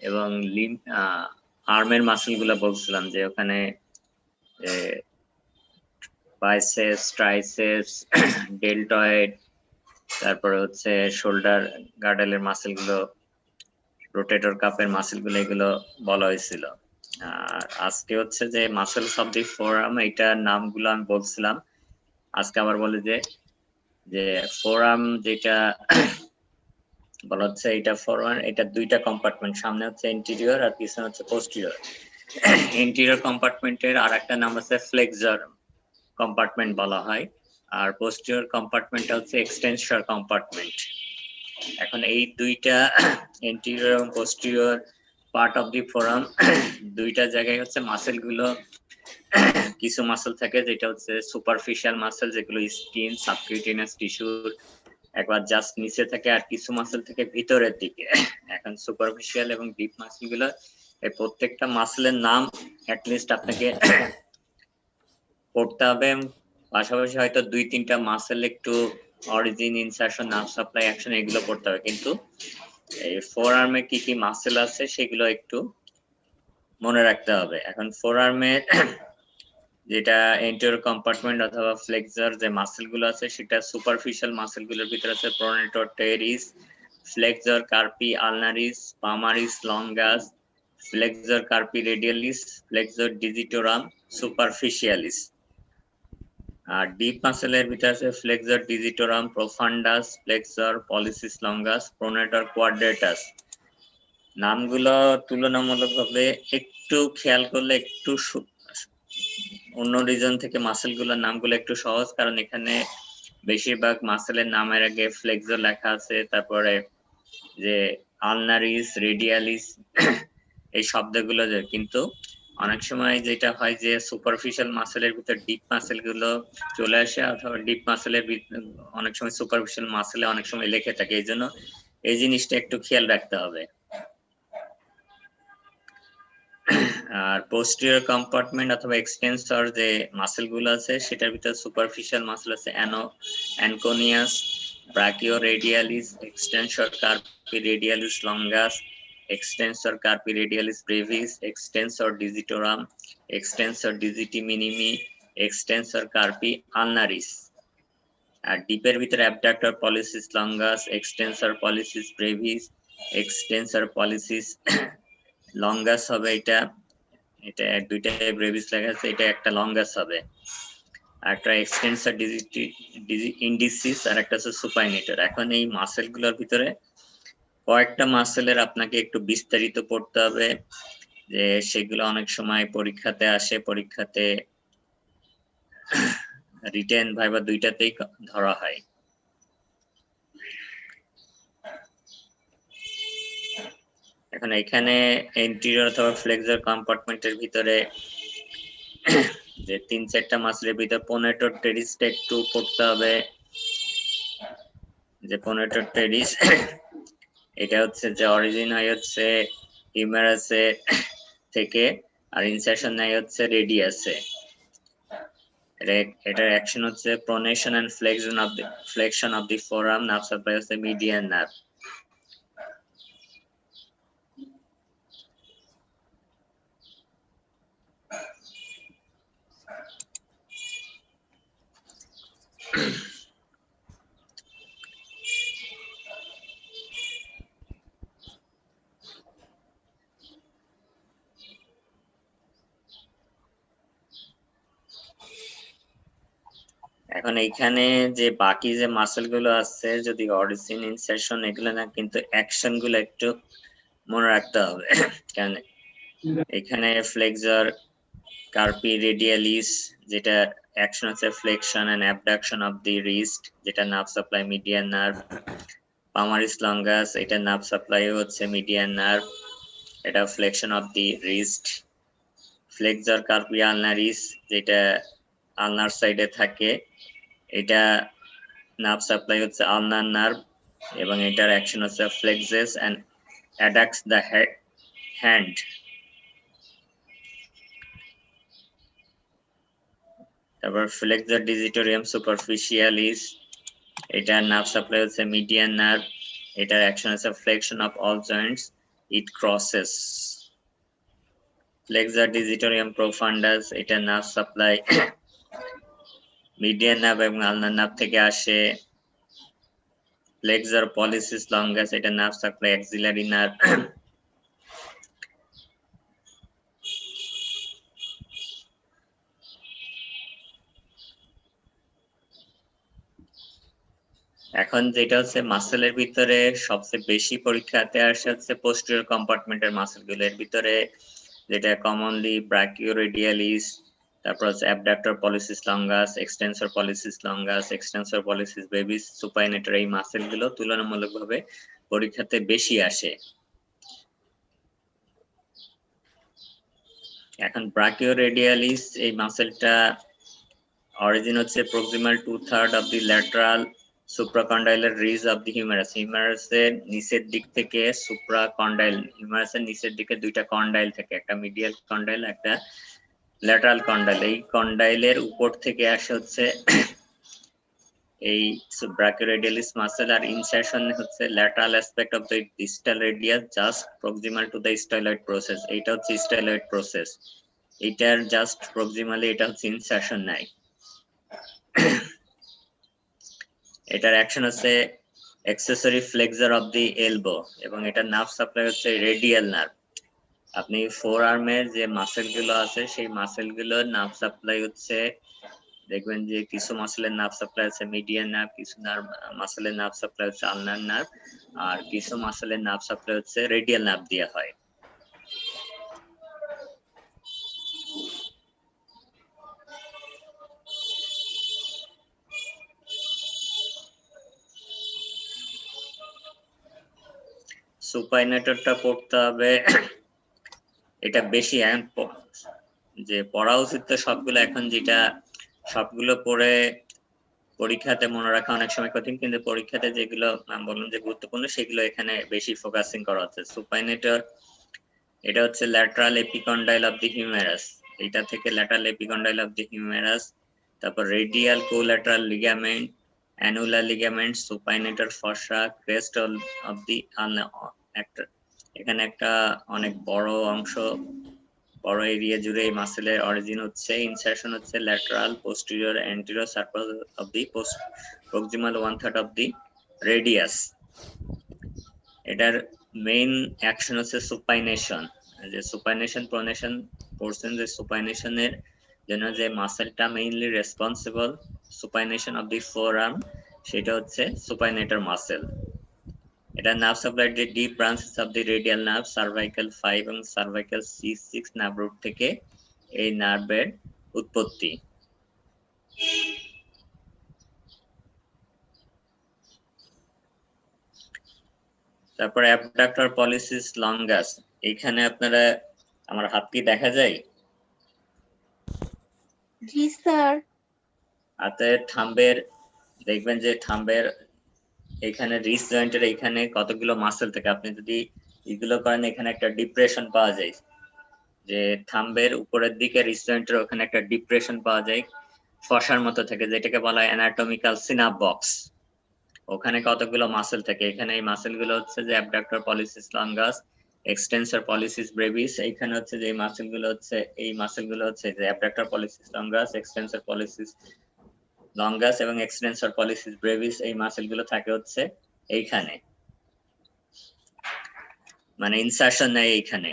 এবং আর্মের মাসেল গুলা বলছিলাম যে ওখানে বাইসেপস, ট্রাইসেপস, ডেলটয়েড, তারপরে হচ্ছে শোল্ডার গার্ডেলের মাসেল গুলো, রোটেটর কাপের মাসেল গুলো, এগুলো বলা হয়েছিল। আর আজকে হচ্ছে যে মাসেলস অফ দি ফোরাম, এইটার নামগুলো আমি বলছিলাম। আজকে আবার বলে যে ফোরাম যেটা বলা হচ্ছে, এটা ফরওয়ার্ড, এটা দুইটা কম্পার্টমেন্ট, সামনে হচ্ছে ইন্টেরিয়র আর পিছনে হচ্ছে পোস্টেরিয়র। ইন্টেরিয়র কম্পার্টমেন্টের আর একটা নাম আছে ফ্লেক্সর কম্পার্টমেন্ট বলা হয়, আর পোস্টেরিয়র কম্পার্টমেন্টটা হচ্ছে এক্সটেনসর কম্পার্টমেন্ট। এখন এই দুইটা ইন্টেরিয়র এবং posterior part of the forum, দুইটা জায়গায় হচ্ছে মাসেল গুলো, কিছু মাসেল থাকে যেটা হচ্ছে সুপারফিশিয়াল মাসেল, যেগুলো স্কিন, সাবকিউটেনিয়াস টিস্যুর একবার জাস্ট নিচে থাকে, আর কিছু মাসেল থেকে ভিতরের দিকে। এখন সুপারফিশিয়াল এবং ডিপ মাসেল গুলো, এই প্রত্যেকটা মাসেলের নাম অ্যাটলিস্ট আপনাকে পড়তে হবে, পাশাপাশি হয়তো 2-3টা মাসেল একটু origin, insertion, nerve supply, action, এগুলো পড়তে হবে। কিন্তু এই ফোর আর্মে কি কি মাসেল আছে সেগুলো একটু মনে রাখতে হবে। এখন ফোর আর্মে যেটা এন্টেরিয়র কম্পার্টমেন্ট অথবা ফ্লেক্সর যে মাসেল গুলো আছে, সেটা সুপারফিশিয়াল মাসেল গুলোর ভিতরে আছে pronator teres, flexor carpi ulnaris, palmaris longus, flexor carpi radialis, flexor digitorum superficialis. আর ডিপ মাসেলের ভিতরে আছে flexor digitorum profundus, flexor pollicis longus, pronator quadratus. নামগুলো তুলনামূলকভাবে একটু খেয়াল করলে একটু অন্য রিজন থেকে মাসেলগুলোর নামগুলো একটু সহজ, কারণ এখানে বেশিরভাগ মাসেলের নামের আগে ফ্লেক্সর লেখা আছে, তারপরে যে আলনারিস, রেডিয়ালিস, এই শব্দগুলো, কিন্তু অনেক সময় যেটা হয় যে সুপারফিশিয়াল মাসেলের ভিতর ডিপ মাসেল গুলো চলে আসে, অথবা ডিপ মাসেলের অনেক সময় সুপারফিশিয়াল মাসেলে অনেক সময় লেখে থাকে, এই জন্য এই জিনিসটা একটু খেয়াল রাখতে হবে। আর পোস্টেরিয়র কম্পার্টমেন্ট অথবা এক্সটেন্সর যে মাসেল গুলো আছে, সেটার ভিতরে সুপারফিশিয়াল মাসেল আছে anconeus, brachioradialis, extensor carpi radialis longus, extensor carpi radialis brevis, extensor digitorum, extensor digiti minimi, extensor carpi ulnaris. আর ডিপের ভিতরে abductor pollicis longus, extensor pollicis brevis, extensor pollicis longus হবে, এটা দুইটা ব্রেভিস লেখা আছে, এটা একটা লঙ্গাস হবে। একটা এক্সটেন্সর ইন্ডিসিস আর একটা হচ্ছে সুপাইনেটর। এখন এই মাসেল গুলোর ভিতরে কয়েকটা মাসেলের আপনাকে একটু বিস্তারিত পড়তে হবে, যে সেগুলো অনেক সময় পরীক্ষাতে আসে, পরীক্ষাতে রিটেন ভাইবা দুইটাতেই ধরা হয়। এখন এখানে এন্টেরিয়র অথবা ফ্লেক্সর কম্পার্টমেন্টের ভিতরে যে 3-4টা মাসেলের ভিতরে প্রোনেটর টেরিসটা একটু পড়তে হবে, যে প্রোনেটর টেরিস এটা হচ্ছে যে অরিজিন হয় হচ্ছে হিউমেরাসে থেকে, আর ইনসারশন নাই হচ্ছে রেডিয়াসে। এটার অ্যাকশন হচ্ছে pronation and flexion of the forearm, nerve supply হচ্ছে মিডিয়ান নার্ভ। এখন এইখানে যে বাকি যে মাসেল গুলো আছে, যদি অরিজিন, ইনসারশন এগুলো না, কিন্তু অ্যাকশন গুলো একটু মনে রাখতে হবে। কারণ এখানে ফ্লেক্সর কার্পি রেডিয়ালিস, যেটা অ্যাকশন আছে flexion and abduction of the wrist, যেটা nerve supply median nerve. Palmaris longus, এটা নার্ভ সাপ্লাই হচ্ছে মিডিয়ান নার্ভ, এটা flexion of the wrist. Flexor carpi ulnaris, যেটা আলনার সাইডে থাকে, এটা নার্ভ সাপ্লাই হচ্ছে আলনার নার্ভ, এবং এটার অ্যাকশন হচ্ছে ফ্লেক্সেস এন্ড অ্যাডাক্টস দ্য হ্যান্ড। তারপর ফ্লেক্সর ডিজিটোরিয়াম সুপারফিশিয়ালিস, এটা নার্ভ সাপ্লাই হচ্ছে মিডিয়ান নার্ভ, এটার অ্যাকশন হচ্ছে flexion of all Joints, it crosses flexor digitorum profundus, এটা নার্ভ সাপ্লাই মিডিয়ান নার্ভ এবং আলনার নার্ভ থেকে আসে। flexor pollicis longus, এটা নার্ভ সাপ্লাই অ্যাক্সিলারি নার্ভ। এখন যেটা হচ্ছে মাসেলের ভিতরে সবচেয়ে বেশি পরীক্ষাতে আসে হচ্ছে পোস্টেরিয়র কম্পার্টমেন্টের মাসেলগুলোর ভিতরে, যেটা কমনলি ব্রাকিওরেডিয়ালিস, তারপর হচ্ছে abductor pollicis longus, extensor pollicis longus, extensor pollicis brevis, supinator, এই মাসেলগুলো তুলনামূলকভাবে পরীক্ষাতে বেশি আসে। এখন ব্রাকিওরেডিয়ালিস এই মাসেলটা অরিজিন হচ্ছে proximal 2/3 of the lateral supracondylar ridge of the humerus. হিউমারাসের নিচের দিক থেকে সুপ্রাকন্ডাইল, হিউমারাসের নিচের দিকে দুইটা কন্ডাইল থাকে, একটা মিডিয়াল কন্ডাইল, একটা ল্যাটারাল কন্ডাইল। এই কন্ডাইলের উপর থেকে আসে হচ্ছে এই ব্রাকিওরেডিয়ালিস মাসেল, আর ইনসারশন হচ্ছে lateral aspect of the distal radius just proximal to the styloid process. এইটা হচ্ছে স্টাইলয়েড প্রসেস, এটার জাস্ট প্রক্সিমালি এটা হচ্ছে ইনসারশন নাই। এটার অ্যাকশন হচ্ছে accessory flexor of the elbow, এবং এটা নার্ভ সাপ্লাই হচ্ছে রেডিয়াল নার্ভ। আপনি ফোর আর্মের যে মাসেল গুলো আছে সেই মাসেল গুলোর নার্ভ সাপ্লাই হচ্ছে, দেখবেন যে কিছু মাসেলের নার্ভ সাপ্লাই আছে মিডিয়ান নার্ভ, কিছু মাসেলের নার্ভ সাপ্লাই হচ্ছে আলনার নার্ভ, আর কিছু মাসেলের নার্ভ সাপ্লাই হচ্ছে রেডিয়াল নার্ভ দিয়ে হয়। সুপাইনেটরটা পড়তে হবে, এটা বেশি যে পড়া উচিত তো সবগুলো, এখন যেটা সবগুলো পড়ে পরীক্ষাতে মনে রাখা অনেক সময় কঠিন, কিন্তু পরীক্ষাতে যেগুলো বললাম যে গুরুত্বপূর্ণ সেগুলো এখানে বেশি ফোকাসিং করা হচ্ছে। সুপাইনেটর এটা হচ্ছে lateral epicondyle of the humerus, এটা থেকে lateral epicondyle of the humerus, তারপর radial collateral ligament, annular ligament, supinator fossa, crest of the একটা, এখানে একটা অনেক বড় অংশ, বড় এরিয়া জুড়ে এই মাসেলের অরিজিন হচ্ছে। ইনসারশন হচ্ছে lateral posterior anterior surface of the proximal 1/3 of the radius. এটার মেইন অ্যাকশন হচ্ছে সুপাইনেশন, যে সুপাইনেশন প্রোনেশন পড়ছেন, যে সুপাইনেশনের জন্য যে মাসেলটা mainly responsible supination of the forearm, সেটা হচ্ছে সুপাইনেটর মাসেল। এটা নার্ভ সাপ্লাই যে deep branches of the radial nerve, cervical 5 এবং সার্ভাইকাল C6 নার্ভ রুট থেকে এই নার্ভের উৎপত্তি। তারপরে অ্যাবডাক্টর পলিসিস লঙ্গাস, এখানে আপনারা আমার হাত কি দেখা যায়? জি স্যার। হাতের থাম্বের দেখবেন যে থাম্বের এখানে রিস্ট জয়েন্টের এখানে কতগুলো মাসেল থাকে, আপনি যদি এগুলো করেন এখানে একটা ডিপ্রেশন পাওয়া যায়, যে থাম্বের উপরের দিকে রিস্ট জয়েন্টের ওখানে একটা ডিপ্রেশন পাওয়া যায় ফসার মতো থাকে, যেটাকে বলা হয় অ্যানাটমিক্যাল সিনাপ বক্স। ওখানে কতগুলো মাসেল থাকে, এখানে এই মাসেল গুলো হচ্ছে যে abductor pollicis longus, extensor pollicis Brevis. এইখানে হচ্ছে যে মাসেল গুলো হচ্ছে, এই মাসেল গুলো হচ্ছে যে abductor pollicis longus, extensor pollicis longus এবং এক্সটেন্সর পলিসিস ব্রেভিস, এই মাসেল গুলো থাকে হচ্ছে এইখানে, মানে ইনসারশন নেই এইখানে।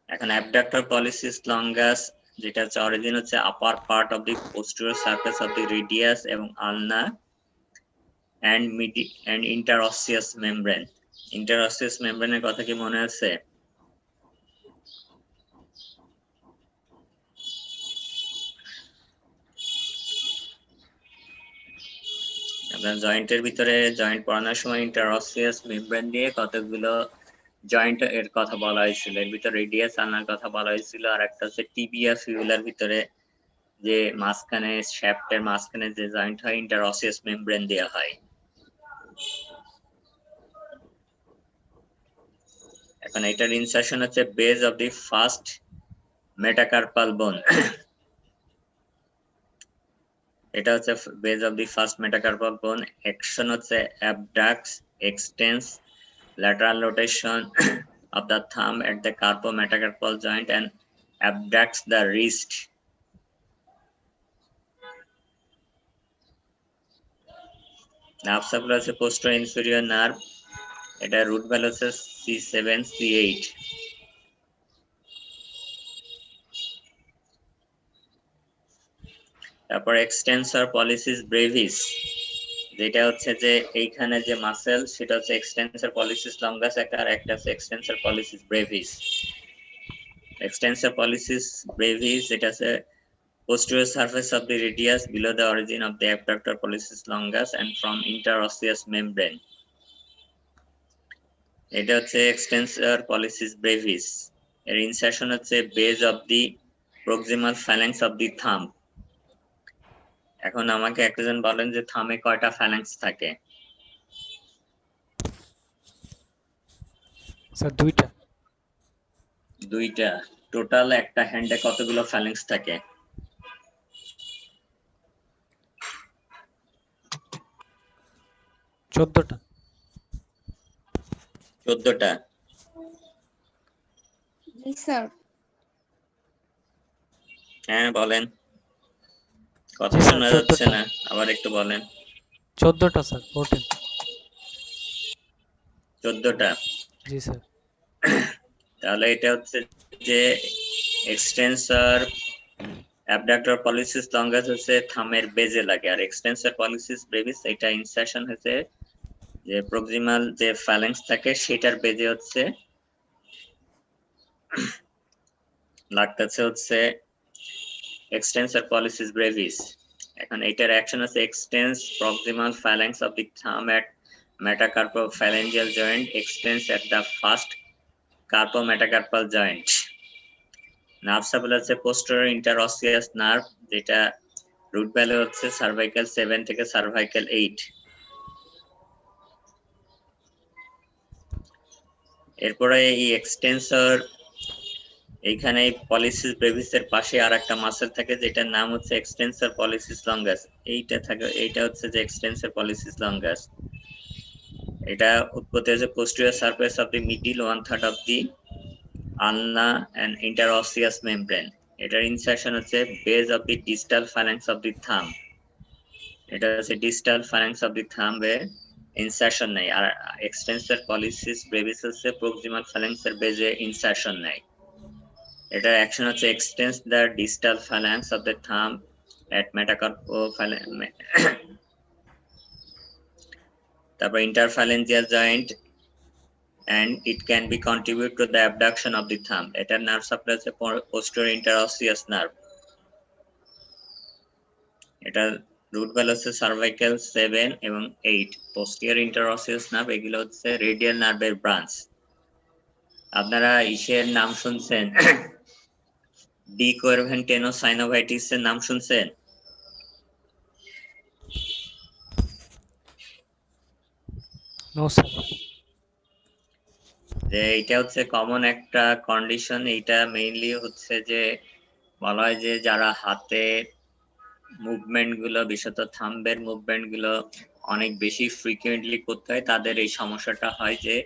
এখন অ্যাবডাক্টর পলিসিস লঙ্গাস যেটা হচ্ছে অরিজিন হচ্ছে আপার part of the posterior surface of the radius এবং আলনা and interosseous membrane. Interosseous membrane এর কথা কি মনে আছে? আপনার জয়েন্টের ভিতরে জয়েন্ট পড়ানোর সময় ইন্টারঅসিয়াস মেমব্রেন দিয়ে কতগুলো জয়েন্ট এর কথা বলা হয়েছিল, এর ভিতরে রেডিয়াস আলনার কথা বলা হয়েছিল, আর একটা হচ্ছে টিবিয়া ফিউলার ভিতরে যে মাঝখানে শ্যাফটের মাঝখানে যে জয়েন্ট হয় ইন্টারঅসিয়াস মেমব্রেন দেয়া হয়। এখন এটার ইনসারশন হচ্ছে base of the first metacarpal bone, এটা হচ্ছে base of the first metacarpal bone. Action হচ্ছে abducts, এক্সটেন্স, lateral rotation of the thumb at the carpometacarpal joint and abducts the wrist. Nerve supply আছে posterior inferior nerve, এটা root value আছে C7 C8. তারপর extensor pollicis brevis, যেটা হচ্ছে যে এইখানে যে মাসেল সেটা হচ্ছে extensor pollicis longus আর একটা আছে extensor pollicis brevis. Extensor pollicis brevis এটা আছে posterior surface of the radius below the origin of the abductor pollicis longus and from interosseous membrane. এটা হচ্ছে extensor pollicis brevis, এর insertion হচ্ছে base of the proximal phalanx of the thumb. এখন আমাকে একজন বলেন যে থামে কয়টা ফ্যালাংস থাকে? স্যার দুইটা। দুইটা। টোটাল একটা হ্যান্ডে কতগুলো ফ্যালাংস থাকে? 14টা। 14টা? জি স্যার। হ্যাঁ বলেন, কথা জি স্যার, শোনা যাচ্ছে 14টা। না, আবার একটু বলেন। 14টা স্যার, 14। 14টা? জি স্যার। তাহলে এটা হচ্ছে যে এক্সটেন্সর অ্যাবডাক্টর পলিসিস লঙ্গাস হচ্ছে থামের বেজে লাগে, আর এক্সটেন্সর পলিসিস ব্রেভিস এটা ইনসারশন হচ্ছে যে প্রক্সিমাল যে ফ্যালাংস থাকে সেটার বেজে হচ্ছে লাগতেছে হচ্ছে extensor pollicis brevis. এখন এটার অ্যাকশন আছে extends proximal phalanx of the thumb at metacarpophalangeal joint extends at the first carpometacarpal joint. Nerve supply আছে posterior interosseous nerve, যেটা রুট ভ্যালু হচ্ছে cervical 7 থেকে cervical 8. এরপরে এই এক্সটেন্সর এইখানে পলিসিস ব্রেভিসের পাশে আরেকটা মাসেল থাকে যেটার নাম হচ্ছে এক্সটেন্সর পলিসিস লঙ্গাস। এইটা থাকে, এইটা হচ্ছে যে এক্সটেন্সর পলিসিস লঙ্গাস। এটা উৎপত্তি হচ্ছে posterior surface of the middle 1/3 of the ulna and interosseous membrane. এটার ইনসারশন হচ্ছে base of the distal phalanx of the thumb. এটা হচ্ছে ডিস্টাল ফ্যালাংস অফ দি থাম্বে ইনসারশন নেই, আর এক্সটেন্সর পলিসিস ব্রেভিস হচ্ছে প্রক্সিমাল ফ্যালাংসের বেজে ইনসারশন নেই। এটার অ্যাকশন হচ্ছে extends the distal phalanx of the thumb at metacarpophalanx তারপর interphalangeal joint and it can be contribute to the abduction of the thumb. এটার নার্ভ সাপ্লাই হচ্ছে posterior interosseous nerve, এটা রুট ভ্যালু হচ্ছে cervical 7 এবং 8. posterior interosseous nerve এগুলো হচ্ছে radial নার্ভের branch. আপনারা ইসের নাম শুনছেন, ডি কোয়ারভেন্টেনোসাইনোভাইটিস এর নাম শুনছেন? No sir. যে এটা হচ্ছে কমন একটা কন্ডিশন। এইটা মেইনলি হচ্ছে যে বলা হয় যে যারা হাতে মুভমেন্ট গুলো, বিশেষত থাম্বের মুভমেন্ট গুলো অনেক বেশি ফ্রিকুয়েন্টলি করতে হয়, তাদের এই সমস্যাটা হয় যে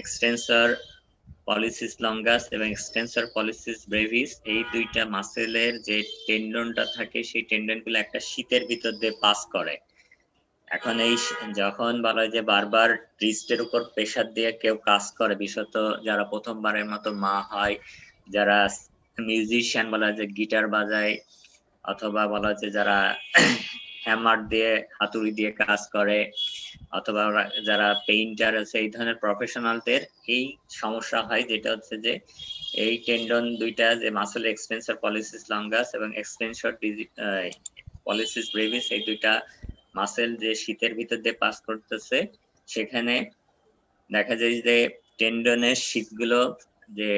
এক্সটেন্সর পলিসিস লঙ্গাস এবং এক্সটেন্সর পলিসিস ব্রেভিস এই দুইটা মাসেলের যে টেন্ডনটা থাকে সেই টেন্ডন গুলো একটা শীতের ভিতর দিয়ে পাস করে। এখন এই যখন বলা হয় যে বারবার রিস্টের উপর প্রেসার দিয়ে কেউ কাজ করে, বিশেষত যারা প্রথমবারের মতো মা হয়, যারা মিউজিশিয়ান বলা হয় যে গিটার বাজায়, অথবা বলা হচ্ছে যারা হ্যামার দিয়ে হাতুড়ি দিয়ে কাজ করে, অথবা যারা পেইন্টার আছে, এই ধরনের প্রফেশনালদের এই সমস্যা হয়, যেটা হচ্ছে যে এই টেন্ডন দুইটা যে মাসেল এক্সটেন্সর পলিসিস লঙ্গাস এবং এক্সটেন্সর পলিসিস ব্রেভিস এই দুইটা মাসেল যে শীতের ভিতর দিয়ে পাস করতেছে, সেখানে দেখা যায় যে টেন্ডনের শীতগুলো যে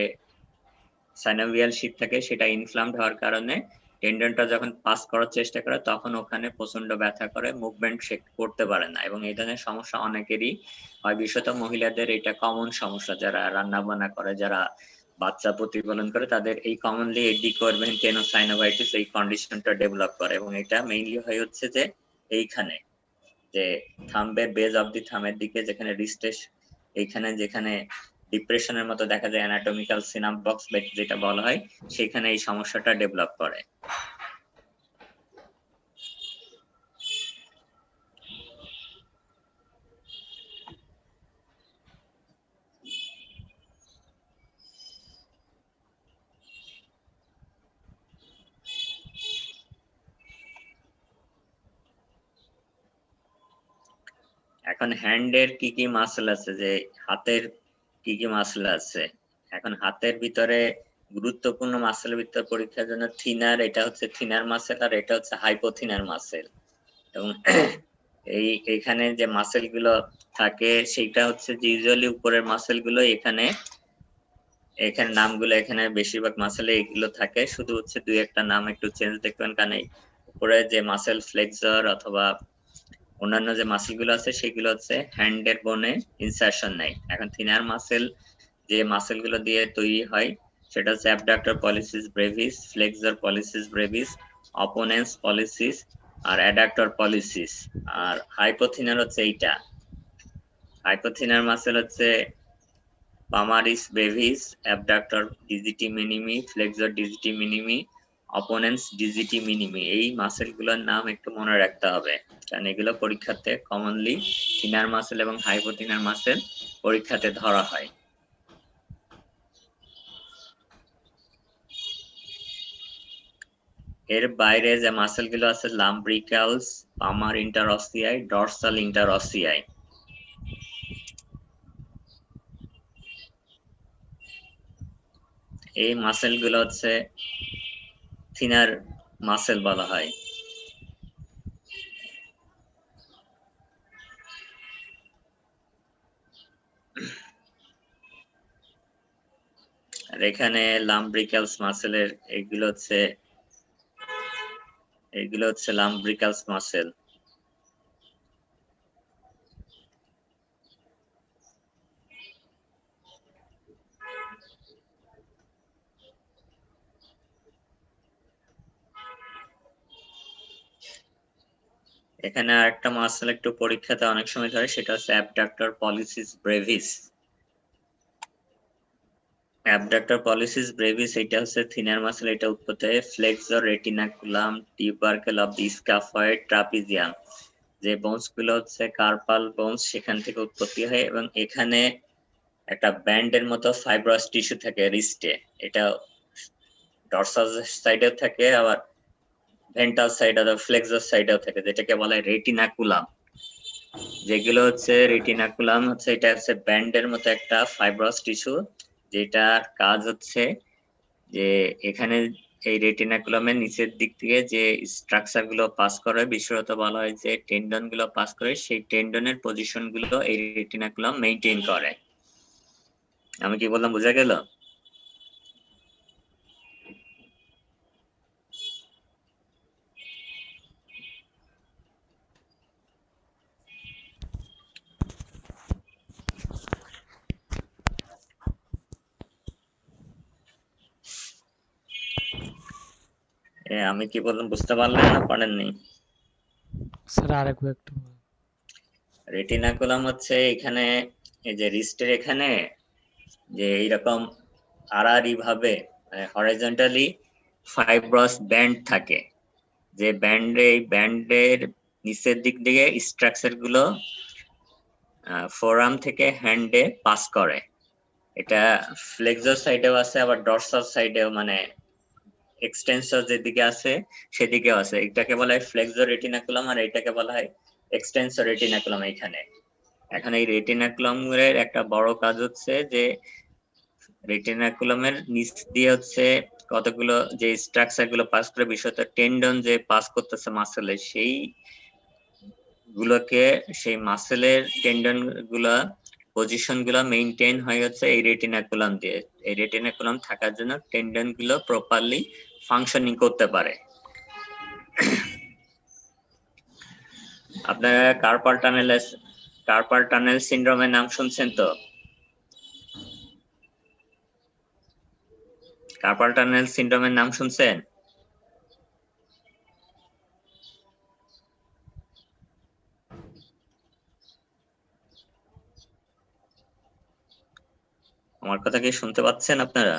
সাইনোভিয়াল শীত থাকে সেটা ইনফ্লামড হওয়ার কারণে টেন্ডনটা যখন পাস করার চেষ্টা করে তখন ওখানে প্রচন্ড ব্যথা করে, মুভমেন্ট সে করতে পারে না। এবং এই ধরনের সমস্যা অনেকেরই হয়, বিশেষত মহিলাদের এটা কমন সমস্যা। যারা রান্না বান্না করে, যারা বাচ্চা প্রতিপালন করে, তাদের এই কমনলি ডিকোয়ারভেন্টেনোসাইনোভাইটিস এই কন্ডিশনটা ডেভেলপ করে। এবং এটা মেইনলি হয় হচ্ছে যে এইখানে যে থাম্বের বেজ অফ দি থামের দিকে, যেখানে রিস্টের এইখানে যেখানে ডিপ্রেশনের মতো দেখা যায় অ্যানাটমিক্যাল সিনাপ বক্স যেটা বলা হয়, সেখানে এই সমস্যাটা ডেভেলপ করে। এখন হ্যান্ডের কি কি মাসেল আছে, যে হাতের কি কি মাসেল আছে। এখন হাতের ভিতরে গুরুত্বপূর্ণ মাসেলের ভিতরে পরীক্ষার জন্য থিনার, এটা হচ্ছে থিনার মাসেল, আর এটা হচ্ছে হাইপোথিনার মাসেল। এবং এইখানে যে মাসেল গুলো থাকে সেটা হচ্ছে যে ইউজুয়ালি উপরের মাসেল গুলো এখানে নামগুলো এখানে বেশিরভাগ মাসেলে এগুলো থাকে, শুধু হচ্ছে দুই একটা নাম একটু চেঞ্জ দেখবেন, কারণ উপরে যে মাসেল ফ্লেক্সর অথবা অন্যান্য যে মাসেল গুলো আছে সেগুলো হচ্ছে হ্যান্ডের বোনে ইনসারশন নেয়। এখন থিনার মাসেল যে মাসেল গুলো দিয়ে তৈরি হয় সেটা হচ্ছে abductor pollicis brevis, flexor pollicis brevis, opponens pollicis আর অ্যাডাক্টর পলিসিস। আর হাইপোথিনার হচ্ছে এইটা, হাইপোথিনার মাসেল হচ্ছে palmaris brevis, abductor digiti minimi, flexor digiti minimi, opponens digiti minimi. এই মাসেলগুলোর নাম একটু মনে রাখতে হবে, কারণ এগুলো পরীক্ষাতে কমনলি থিনার মাসেল এবং হাইপোথিনার মাসেল পরীক্ষাতে ধরা হয়। এর বাইরে যে মাসেলগুলো আছে লাম্ব্রিকালস, পামার ইন্টারঅসিয়াই, ডরসাল ইন্টারঅসিয়াই। এই মাসেলগুলো হচ্ছে থিনার মাসেল বলা হয়। আর এখানে লাম্ব্রিকালস মাসেলের এগুলো হচ্ছে লাম্ব্রিকালস মাসেল। এখানে আরেকটা মাসেল একটু পরীক্ষাতে অনেক সময় ধরে, সেটা হচ্ছে abductor pollicis brevis. Abductor pollicis brevis এটা হচ্ছে থিনার মাসেল, এটা উৎপত্তি হয় flexor retinaculum tubercle of the scaphoid trapezium, যে বোনস গুলো হচ্ছে কার্পাল বোনস, সেখান থেকে উৎপত্তি হয়। এবং এখানে একটা ব্যান্ডের মতো ফাইব্রাস টিস্যু থাকে রিস্টে, এটা ডরসাল সাইডেও থাকে, আবার ভেন্টাল সাইড অথবা ফ্লেক্সর সাইডেও থাকে, যেটাকে বলা হয় রেটিনাকুলাম। যেগুলো হচ্ছে রেটিনাকুলাম হচ্ছে এটা হচ্ছে ব্যান্ডের মতো একটা ফাইব্রাস টিস্যু, যেটার কাজ হচ্ছে যে এখানে এই রেটিনাকুলামের নিচের দিক থেকে যে স্ট্রাকচার গুলো পাস করে, বিশেষত বলা হয় যে টেন্ডন গুলো পাস করে, সেই টেন্ডনের পজিশন গুলো এই রেটিনাকুলাম মেইনটেইন করে। আমি কি বললাম, বোঝা গেল? আমি কি বললাম বুঝতে পারলেন না পারেননি? স্যার আরেকবার একটু বলুন। রেটিনাকুলাম হচ্ছে এখানে এই যে রিস্টের এখানে যে এইরকম আড়াআড়ি ভাবে হরাইজন্টালি ফাইব্রাস ব্যান্ড থাকে, যে এই ব্যান্ডের নিচের দিক দিয়ে স্ট্রাকচার গুলো ফোরাম থেকে হ্যান্ডে পাস করে। এটা ফ্লেক্সর সাইডেও আছে, আবার ডরসাল সাইডেও, মানে এক্সটেন্সর যেদিকে আছে সেদিকেও আছে। এটাকে বলা হয় ফ্লেক্সর রেটিনাকুলাম, আর এটাকে বলা হয় এক্সটেন্সর রেটিনাকুলাম। এখানে এখন এই রেটিনাকুলামের একটা বড় কাজ হচ্ছে যে রেটিনাকুলামের নিচ দিয়ে হচ্ছে কতগুলো যে স্ট্রাকচার গুলো পাস করে, বিশেষত টেন্ডন যে পাস করতেছে মাসেলে, সেই গুলোকে, সেই মাসেলের টেন্ডন গুলা পজিশন গুলা মেইনটেইন হয়ে যাচ্ছে এই রেটিনাকুলাম দিয়ে। এই রেটিনাকুলাম থাকার জন্য টেন্ডন গুলো প্রপারলি ফাংশনিং করতে পারে। আপনারা কার্পাল টানেল সিনড্রোমের নাম শুনছেন তো? কার্পাল টানেল সিনড্রোমের নাম শুনছেন? কথা কি শুনতে পাচ্ছেন আপনারা?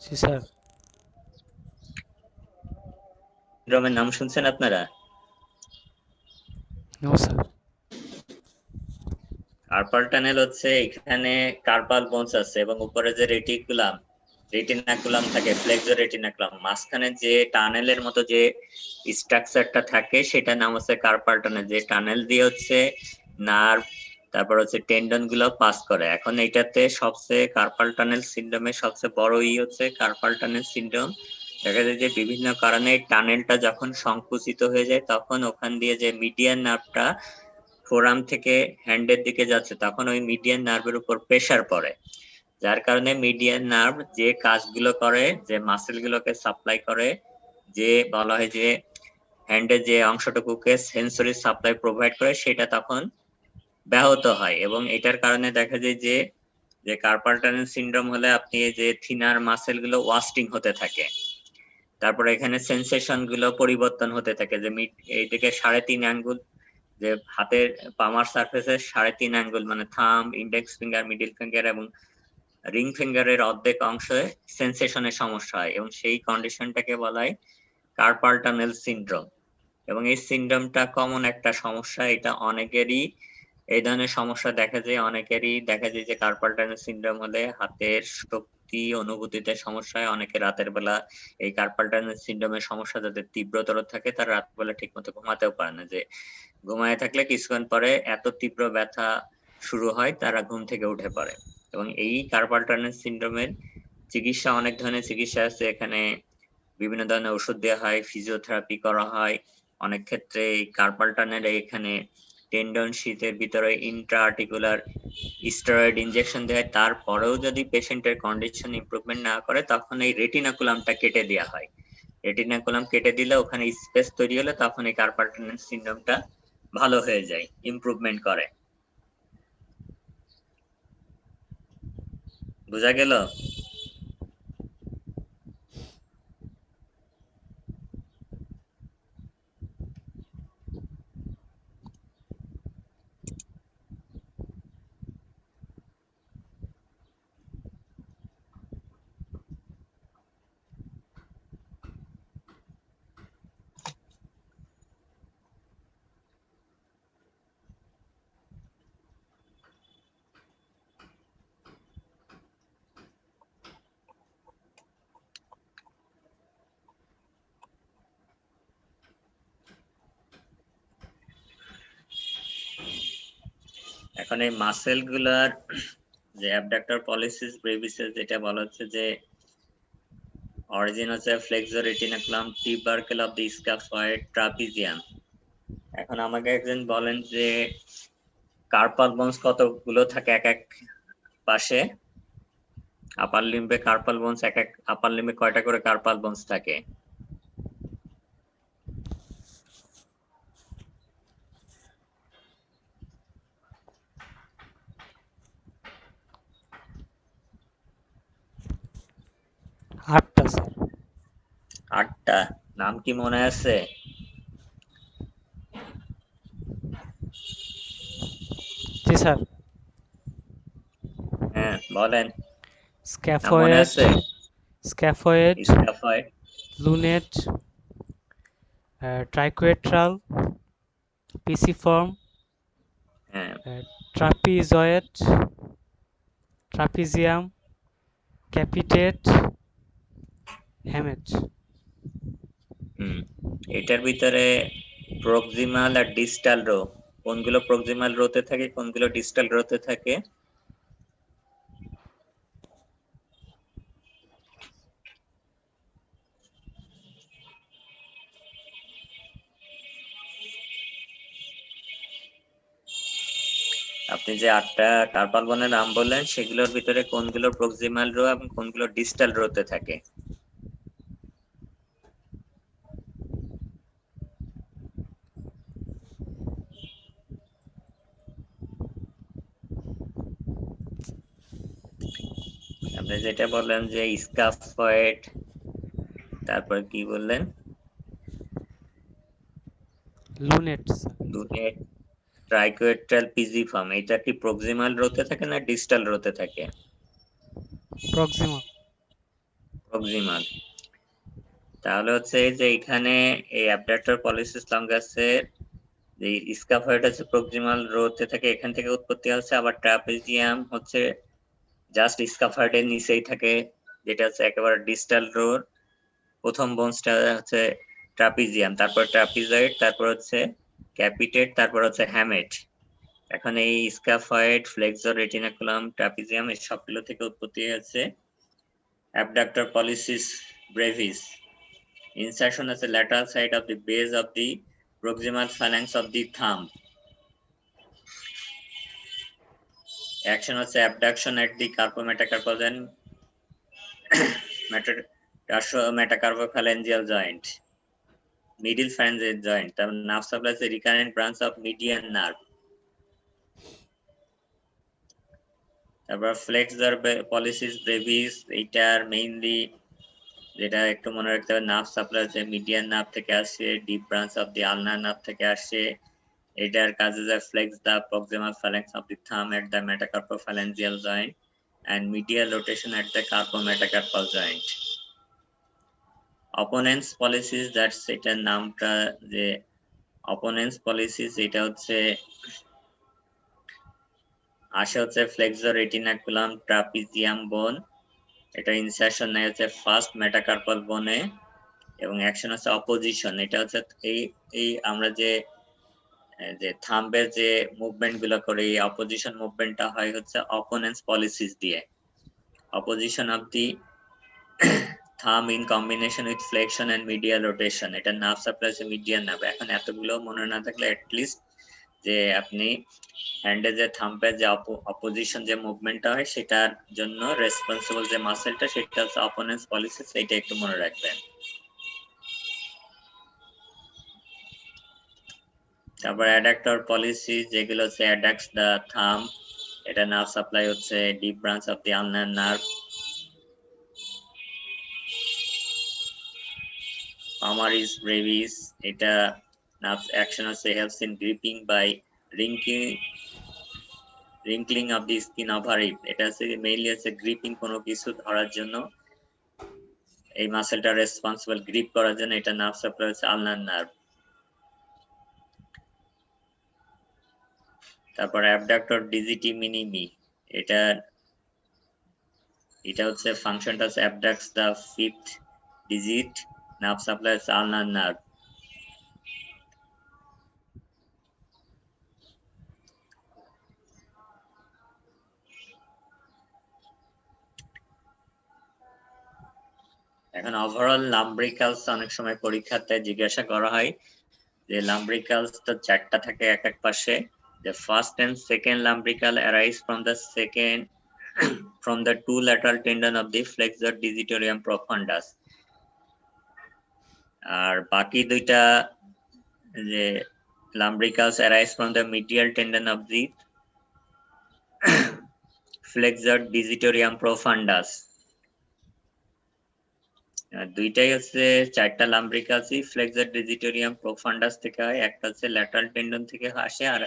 জি স্যার। সিন্ড্রোমের নাম শুনছেন আপনারা? No sir. কার্পাল টানেল হচ্ছে এখানে কার্পাল বোনস আছে এবং উপরে যে রেটিনাকুলাম থাকে, ফ্লেক্সো রেটিনাকুলাম, মাঝখানে যে টানেলের মতো যে স্ট্রাকচারটা থাকে সেটা নাম হচ্ছে কার্পাল টানেল, যে টানেল দিয়ে হচ্ছে নার্ভ তারপর হচ্ছে টেন্ডন গুলো পাস করে। এখন এটাতে সবচেয়ে কার্পাল টানেল সিনড্রোমের সবচেয়ে বড় হচ্ছে কার্পাল টানেল সিনড্রোম। দেখা যায় যে বিভিন্ন কারণে টানেলটা যখন সংকুচিত হয়ে যায় তখন ওখান দিয়ে যে মিডিয়ান নার্ভটা ফোরাম থেকে হ্যান্ডের দিকে যাচ্ছে তখন ওই মিডিয়ান নার্ভের উপর প্রেসার পড়ে, যার কারণে মিডিয়ান নার্ভ যে কাজগুলো করে, যে মাসেল গুলোকে সাপ্লাই করে, যে বলা হয় যে হ্যান্ডের যে অংশটুকুকে সেন্সরি সাপ্লাই প্রোভাইড করে, সেটা তখন ব্যাহত হয়। এবং এটার কারণে দেখা যায় যে যে কার্পাল টানেল সিনড্রোম হলে আপনি যে থিনার মাসেল গুলো ওয়াস্টিং হতে থাকে, তারপরে এখানে সেন্সেশন গুলো পরিবর্তন হতে থাকে, যে এইদিকে 3.5 আঙ্গুল, যে হাতের পামার সারফেসে 3.5 আঙ্গুল মানে thumb, index finger, middle finger এবং রিং ফিঙ্গারের অর্ধেক অংশে সেন্সেশনের সমস্যা হয় এবং সেই কন্ডিশনটাকে বলা হয় কার্পাল টানেল সিনড্রোম। এবং এই সিনড্রোমটা কমন একটা সমস্যা, এটা অনেকেরই এই ধরনের সমস্যা দেখা যায়, অনেকেরই দেখা যায় যে কার্পাল টানেল সিনড্রোম হলে হাতের শক্তি অনুভূতিতে সমস্যা হয়। অনেকে রাতের বেলা এই কার্পাল টানেল সিনড্রোমের সমস্যা যাদের তীব্রতর থাকে তারা রাতের বেলা ঠিক মতো ঘুমাতেও পারে না, যে ঘুমায় থাকলে কিছুক্ষণ পরে এত তীব্র ব্যথা শুরু হয় তারা ঘুম থেকে উঠে পড়ে। এবং এই কার্পাল টানেল সিনড্রোমের চিকিৎসা, অনেক ধরনের চিকিৎসা আছে, এখানে বিভিন্ন ধরনের ওষুধ দেওয়া হয়, ফিজিওথেরাপি করা হয়, অনেক ক্ষেত্রে এই কার্পাল টানেল এখানে টেন্ডন শীতের ভিতরে ইন্ট্রা আর্টিকুলার স্টেরয়েড ইনজেকশন দেয়। তারপরেও যদি পেশেন্টের কন্ডিশন ইমপ্রুভমেন্ট না করে তখন এই রেটিনাকুলামটা কেটে দেওয়া হয়। রেটিনাকুলাম কেটে দিলে ওখানে স্পেস তৈরি হলে তখন এই কার্পাল টানেল সিনড্রোমটা ভালো হয়ে যায়, ইমপ্রুভমেন্ট করে। বুঝা গেল? এখন এই মাসেল গুলার যে অ্যাবডাক্টর পলিসিস ব্রেভিসেস যেটা বলা হচ্ছে যে অরিজিন হচ্ছে flexo রেটিনাকুলাম, tubercle of the scaphoid, trapezium. এখন আমাকে একজন বলেন যে কার্পাল বোনস কতগুলো থাকে এক এক পাশে? আপার লিম্বে কার্পাল বোনস, এক এক আপার লিম্বে কয়টা করে কার্পাল বোনস থাকে? আটটা স্যার। 8টা। নাম কি মনে আছে? জি স্যার। হ্যাঁ বলেন, নাম মনে স্ক্যাফয়েড, আছে? স্ক্যাফয়েড, স্ক্যাফয়েড, লুনেট, ট্রাইকোয়েট্রাল, পিসিফর্ম, হ্যাঁ ট্রাপিজয়েড, ট্রাপিজিয়াম, ক্যাপিটেট, হ্যামেট। এটার ভিতরে প্রক্সিমাল আর ডিস্টাল রো, কোনগুলো প্রক্সিমাল রোতে থাকে কোনগুলো ডিস্টাল রোতে থাকে? আপনি যে 8টা কার্পাল বনের নাম বললেন সেগুলোর ভিতরে কোনগুলো প্রক্সিমাল রো এবং কোনগুলো ডিস্টাল রোতে থাকে? আপনি যেটা বললেন যে স্ক্যাফয়েড, তারপর কি বললেন? Lunate sir. লুনেট, ট্রাইকোয়েট্রাল পিজিফর্ম, এটা কি প্রক্সিমাল রোতে থাকে না ডিস্টাল রোতে থাকে? প্রক্সিমাল। প্রক্সিমাল। তাহলে হচ্ছে এই যে এখানে এই অ্যাবডাক্টর পলিসিস লঙ্গাসের যে স্কাফয়েড হচ্ছে প্রক্সিমাল রোতে থাকে, এখান থেকে উৎপত্তি হচ্ছে। আবার ট্রাপিজিয়াম হচ্ছে জাস্ট স্কাফয়েডের নিচেই থাকে, যেটা হচ্ছে একেবারে ডিস্টাল রোর। প্রথম বোনসটা হচ্ছে ট্রাপিজিয়াম, তারপর ট্রাপিজয়েড, তারপর হচ্ছে ক্যাপিটেট, তারপর হচ্ছে হ্যামেট। এখন এই স্কাফয়েড, ফ্লেক্সর, রেটিনাকুলাম, ট্রাপিজিয়াম এই সবগুলো থেকে উৎপত্তি হয়েছে abductor pollicis Brevis. Insertion at the lateral side of the base of the proximal phalanx of the thumb. Action was abduction at the carpometacarpal and metacarpophalangeal joint. Middle phalangeal joint. The nerve supplies a recurrent branch of median nerve. তারপর flexor pollicis brevis, এটার mainly যেটা একটু মনে রাখতে হবে, nerve supply যে median nerve থেকে আসে, deep branch of the ulnar nerve থেকে আসে। এটার কাজে যায় flex the proximal phalanx of the thumb at the metacarpophalangeal joint and medial rotation at the carpometacarpal joint. Opponents policies, that's এটার নামটা যে opponents policies, এটা হচ্ছে আসে হচ্ছে ফ্লেক্সর রেটিনাকুলাম ট্রাপিজিয়াম বোন। এটা ইনসারশন নেয় হচ্ছে ফার্স্ট মেটাকার্পাল বোনে, এবং অ্যাকশন হচ্ছে অপোজিশন। এটা হচ্ছে এই আমরা যে থাম্বের যে মুভমেন্ট গুলো করে, এই অপোজিশন মুভমেন্টটা হয় হচ্ছে অপোনেন্টস পলিসিস দিয়ে। Opposition of the thumb in combination with flexion and medial rotation, এটা নার্ভ সাপ্লাই মিডিয়াল নার্ভ। এখন এতগুলো মনে না থাকলে অ্যাটলিস্ট যে আপনি হ্যান্ডে যে থাম্বের যে অপোজিশন যে মুভমেন্টটা হয় সেটার জন্য রেসপন্সিবল যে মাসেলটা সেটা হচ্ছে অপোনেন্টস পলিসিস, এটা একটু মনে রাখবেন। তারপর অ্যাডাক্টর পলিসি, যেগুলো হচ্ছে অ্যাডাক্টস দা থাম, এটা নার্ভ সাপ্লাই হচ্ছে deep branch of the ulnar nerve. Palmaris brevis, এটা নার্ভ অ্যাকশন হচ্ছে helps in gripping by wrinkling of the skin over it. এটা হচ্ছে মেইনলি হচ্ছে গ্রিপিং, কোনো কিছু ধরার জন্য এই মাসেলটা রেসপন্সিবল, গ্রিপ করার জন্য। এটা নার্ভ সাপ্লাই হচ্ছে আলনার নার্ভ। তারপর অ্যাবডাক্টর ডিজিটি মিনিমি, এটা হচ্ছে ফাংশনটা হচ্ছে অ্যাবডাক্টস দা ফিফথ ডিজিট, নার্ভ সাপ্লাই হচ্ছে আলনার নার্ভ। এখন ওভারঅল লাম্ব্রিকালস অনেক সময় পরীক্ষাতে জিজ্ঞাসা করা হয় যে লাম্ব্রিকালস তো চারটা থাকে এক এক পাশে। The first and second lumbrical arise from the two lateral tendon of the flexor digitorum profundus, আর বাকি দুইটা যে lumbricals arise from the medial tendon of the flexor digitorum profundus। দুইটাই হচ্ছে চারটা লাম্ব্রিকালসই ফ্লেক্সর ডিজিটোরিয়াম প্রোফান্ডাস থেকে হয়। একটা হচ্ছে ল্যাটারাল টেন্ডন থেকে আসে, আর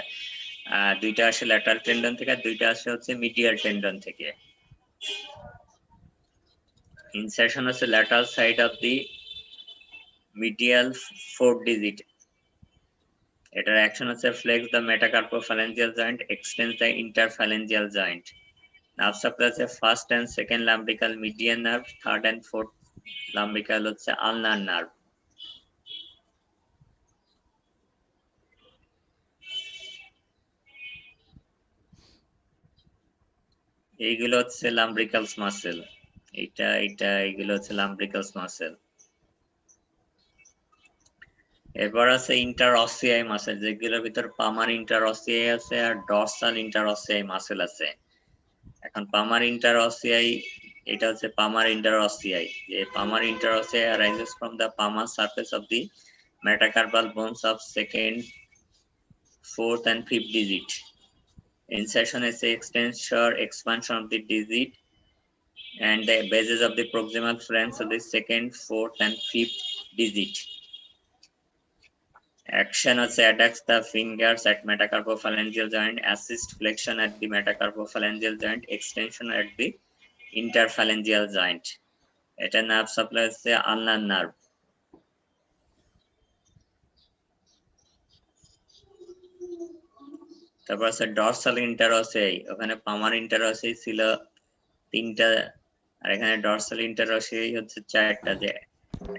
দুইটা আসে ল্যাটারাল টেন্ডন থেকে, আর দুইটা আসে হচ্ছে মিডিয়াল টেন্ডন থেকে। ইনসারশন হচ্ছে lateral side of the medial fourth digit. এটার অ্যাকশন হচ্ছে flex the metacarpophalangeal joint, extends the interphalangeal joint. Nerve supply হচ্ছে first and second lumbrical median nerve, third and fourth lumbrical হচ্ছে ulnar nerve. এইগুলো হচ্ছে লাম্ব্রিকালস muscle. এইগুলো হচ্ছে লাম্ব্রিকালস muscle. এরপর আছে ইন্টারঅসিয়াই মাসেল, যেগুলোর ভিতর পামার ইন্টারঅসিয়াই আছে আর ডরসাল ইন্টারঅসিয়াই মাসেল আছে। এখন পামার ইন্টারঅসিয়াই, এটা হচ্ছে পামার ইন্টারঅসিয়াই। যে পামার ইন্টারঅসিয়াই arises from the palmar surface of the metacarpal bones of second, fourth and fifth digit. Insertion is extension, expansion of the digit and the bases of the proximal phalanx of the second, fourth and fifth digit. Action হচ্ছে attacks the fingers at metacarpophalangeal joint, assist flexion at the metacarpophalangeal joint, extension at the interphalangeal joint. এটা nerve supply হচ্ছে ulnar nerve. তারপর আছে dorsal ইন্টারওসেই, ওখানে পামার ইন্টারওসেই ছিল 3টা আর এখানে dorsal ইন্টারওসেই হচ্ছে 4টা। যে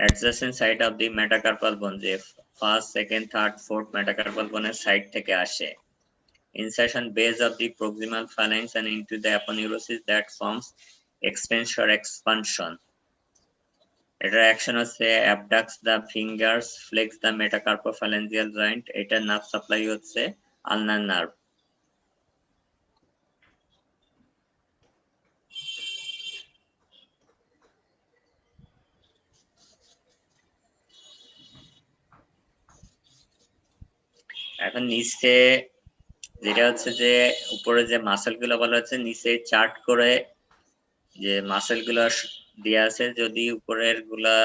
adjacent side of the metacarpal bone, যে first second third fourth metacarpal বোনের সাইড থেকে আসে। Insertion base of the proximal phalanx and into the aponeurosis that forms extensor expansion. এটার অ্যাকশন হচ্ছে abducts the fingers, flex the metacarpophalangeal joint. এটার nerve supply হচ্ছে ulnar nerve. এখন নিচে যেটা হচ্ছে যে উপরে যে মাসেল গুলো বলা হচ্ছে নিচে চার্ট করে যে মাসেল গুলো দেয়া আছে, যদি উপরের গুলা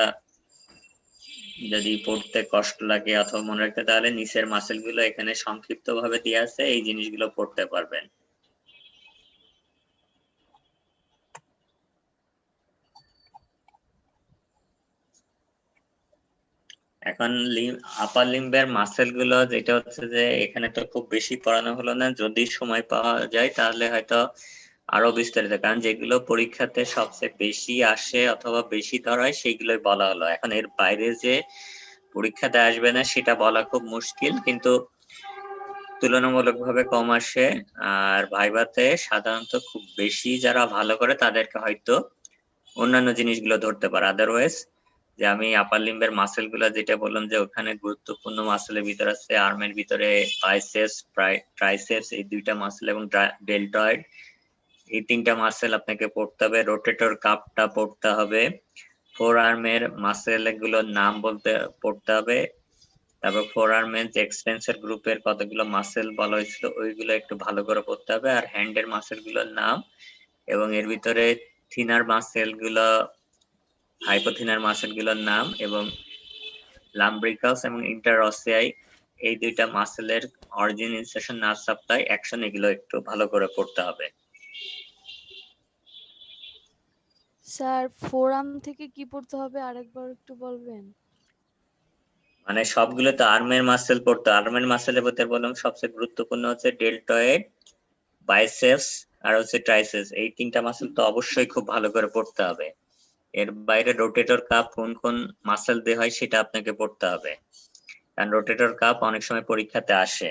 যদি পড়তে কষ্ট লাগে অথবা মনে রাখতে, তাহলে নিচের মাসেল গুলো এখানে সংক্ষিপ্ত ভাবে দেয়া আছে, এই জিনিসগুলো পড়তে পারবেন। এখন আপার লিম্বের মাসেল গুলো যেটা হচ্ছে যে এখানে তো খুব বেশি পড়ানো হলো না, যদি সময় পাওয়া যায় তাহলে হয়তো আরো বিস্তারিত, কারণ যেগুলো পরীক্ষাতে সবচেয়ে বেশি আসে অথবা বেশি ধরায় সেইগুলোই বলা হলো। এখন এর বাইরে যে পরীক্ষাতে আসবে না সেটা বলা খুব মুশকিল, কিন্তু তুলনামূলকভাবে কম আসে। আর ভাইভাতে সাধারণত খুব বেশি যারা ভালো করে তাদেরকে হয়তো অন্যান্য জিনিসগুলো ধরতে পারে। আদারওয়াইজ যে আমি আপার লিম্বের মাসেল গুলো যেটা বললাম যে ওখানে গুরুত্বপূর্ণ মাসেলের ভিতরে আছে আর্মের ভিতরে বাইসেপস, ট্রাইসেপস, এই দুইটা মাসেল এবং ডেল্টয়েড, এই 3টা মাসেল আপনাকে পড়তে হবে। রোটেটর কাপটা পড়তে হবে, ফোর আর্মের মাসেল গুলোর নাম পড়তে হবে। তারপর ফোর আর্মের যে এক্সটেন্সর গ্রুপের কতগুলো মাসেল বলা হয়েছিল ওইগুলো একটু ভালো করে পড়তে হবে। আর হ্যান্ডের মাসেল গুলোর নাম এবং এর ভিতরে থিনার মাসেল গুলো, হাইপোথিনার মাসেল গুলোর নাম এবং লাম্ব্রিকাস এবং ইন্টারঅসিয়াই, এই দুইটা মাসেলের origin, insertion, nerve supply, action, এগুলো একটু ভালো করে পড়তে হবে। স্যার ফোরাম থেকে কি পড়তে হবে আরেকবার একটু বলবেন? মানে সবগুলো তো আর্মের মাসেল পড়তে, আর্মের মাসেলের ভিতরে বললাম সবচেয়ে গুরুত্বপূর্ণ হচ্ছে ডেল্টয়েড, বাইসেপস আর হচ্ছে ট্রাইসেপস, এই 3টা মাসেল তো অবশ্যই খুব ভালো করে পড়তে হবে। এর বাইরে রোটেটর কাপ কোন কোন মাসেল দিয়ে হয় সেটা আপনাকে পড়তে হবে, কারণ রোটেটর কাপ অনেক সময় পরীক্ষাতে আসে।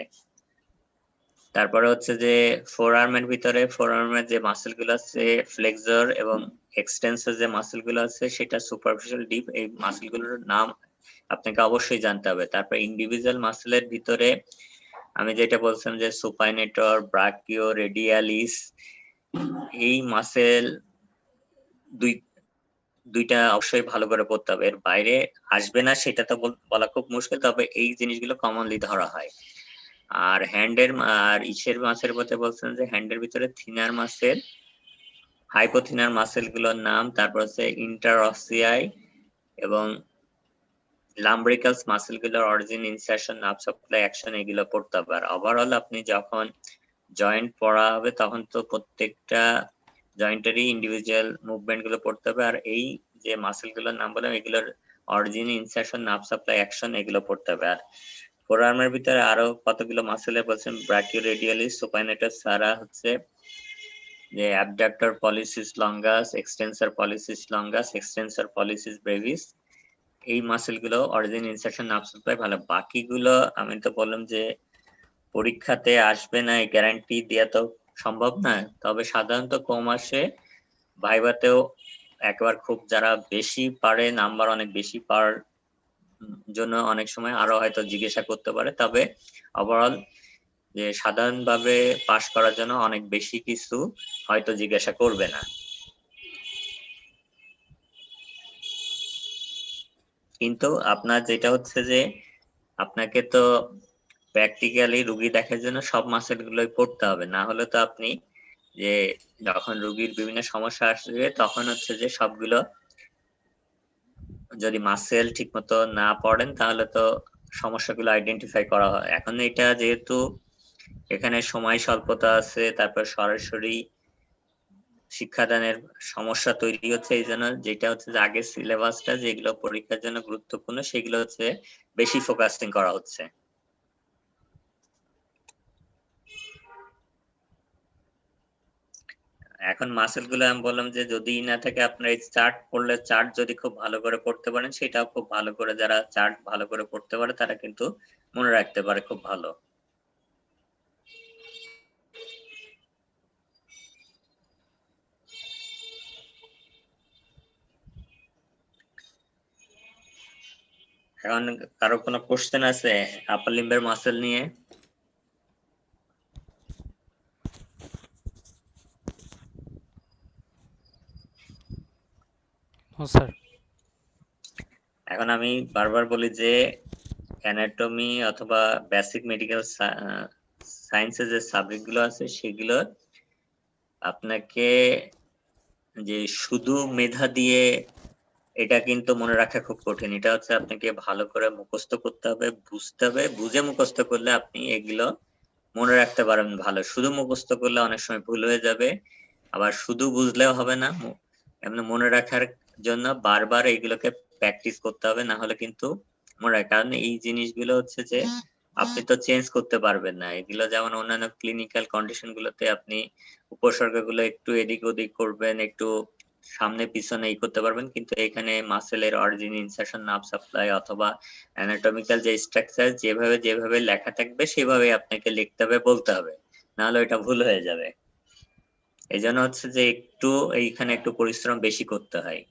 তারপরে হচ্ছে যে ফোর আর্মের ভিতরে ফোর আর্মের যে মাসেল গুলো আছে ফ্লেক্সর এবং এক্সটেন্সর যে মাসেল গুলো আছে সেটা সুপারফিশিয়াল, ডিপ, এই মাসেল গুলোর নাম আপনাকে অবশ্যই জানতে হবে। তারপর ইন্ডিভিজুয়াল মাসেলের ভিতরে আমি যেটা বলছিলাম যে সুপাইনেটর, ব্রাকিও, রেডিয়ালিস, এই মাসেল দুইটা অবশ্যই ভালো করে পড়তে হবে। এর বাইরে আসবে না সেটা তো বলা খুব মুশকিল, তবে এই জিনিসগুলো কমনলি ধরা হয়। আর হ্যান্ডের আর ইসের মাসের মধ্যে বলছেন যে হ্যান্ডের ভিতরে থিনার মাসেল, হাইপোথিনার মাসেল গুলোর নাম, তারপর হচ্ছে ইন্টারঅসিয়াই এবং লাম্ব্রিকালস মাসেল গুলোর origin, insertion, nerve supply, action, এগুলো পড়তে হবে। আর ওভারঅল আপনি যখন জয়েন্ট পড়া হবে তখন তো প্রত্যেকটা জয়েন্টেরই ইন্ডিভিজুয়াল মুভমেন্ট গুলো পড়তে হবে। আর এই যে মাসেল গুলোর নাম বললাম এগুলোর origin, insertion, nerve supply, action, এগুলো পড়তে হবে। আর ফোর আর্মের ভিতরে আরো কতগুলো মাসেলে বলছেন ব্রাকিওরেডিয়ালিস, সুপাইনেটাস ছাড়া হচ্ছে যে abductor pollicis longus, extensor pollicis longus, extensor pollicis Brevis, এই মাসেল গুলো অরিজিন, ইনসারশন, নার্ভ সাপ্লাই ভালো। বাকিগুলো আমি তো বললাম যে পরীক্ষাতে আসবে না এই গ্যারান্টি দেওয়া তো সম্ভব না, তবে সাধারণত কম আসে। ভাইভাতেও একবার খুব যারা বেশি পারে, নাম্বার অনেক বেশি পাওয়ার জন্য অনেক সময় আরো হয়তো জিজ্ঞাসা করতে পারে, তবে ওভারঅল যে সাধারণভাবে পাস করার জন্য অনেক বেশি কিছু হয়তো জিজ্ঞাসা করবে না। কিন্তু আপনার যেটা হচ্ছে যে আপনাকে তো প্র্যাকটিক্যালি রুগী দেখার জন্য সব মাসেল গুলোই পড়তে হবে, না হলে তো আপনি যে যখন রুগীর বিভিন্ন সমস্যা আসবে তখন হচ্ছে যে সবগুলো যদি মাসেল ঠিক মতো না পড়েন তাহলে তো সমস্যাগুলো আইডেন্টিফাই করা হয়। এখন এটা যেহেতু এখানে সময় স্বল্পতা আছে, তারপর সরাসরি শিক্ষাদানের সমস্যা তৈরি হচ্ছে, এই জন্য যেটা হচ্ছে যে আগের সিলেবাসটা যেগুলো পরীক্ষার জন্য গুরুত্বপূর্ণ সেগুলো হচ্ছে বেশি ফোকাসিং করা হচ্ছে। এখন মাসেল গুলো আমি বললাম যে যদি না থাকে আপনার এই চার্ট পড়লে, চার্ট যদি খুব ভালো করে পড়তে পারেন সেটাও খুব ভালো করে, যারা চার্ট ভালো করে পড়তে পারে তারা কিন্তু মনে রাখতে পারে খুব ভালো। এখন কারো কোনো কোশ্চেন আছে আপার লিম্বের মাসেল নিয়ে? স্যার। এখন আমি বারবার বলি যে অ্যানাটমি অথবা বেসিক মেডিকেল সায়েন্সের যে সাবজেক্ট গুলো আছে সেগুলো আপনাকে যে শুধু মেধা দিয়ে এটা কিন্তু মনে রাখা খুব কঠিন। এটা হচ্ছে আপনাকে ভালো করে মুখস্থ করতে হবে, বুঝতে হবে, বুঝে মুখস্থ করলে আপনি এগুলো মনে রাখতে পারবেন ভালো। শুধু মুখস্থ করলে অনেক সময় ভুল হয়ে যাবে, আবার শুধু বুঝলেও হবে না। এমনি মনে রাখার জন্য বারবার এইগুলোকে প্র্যাকটিস করতে হবে, না হলে কিন্তু মনে রাখ, কারণ এই জিনিসগুলো হচ্ছে যে আপনি তো চেঞ্জ করতে পারবেন না। এগুলো যেমন অন্যান্য ক্লিনিক্যাল কন্ডিশন গুলোতে আপনি উপসর্গগুলো একটু এদিক ওদিক করবেন, একটু সামনে পিছনে এই করতে পারবেন, কিন্তু এখানে মাসেলের অরিজিন, ইনসারশন, নার্ভ সাপ্লাই অথবা অ্যানাটমিক্যাল যে স্ট্রাকচার যেভাবে লেখা থাকবে সেভাবে আপনাকে লিখতে হবে, বলতে হবে, না হলে এটা ভুল হয়ে যাবে। এই জন্য হচ্ছে যে একটু এইখানে একটু পরিশ্রম বেশি করতে হয়।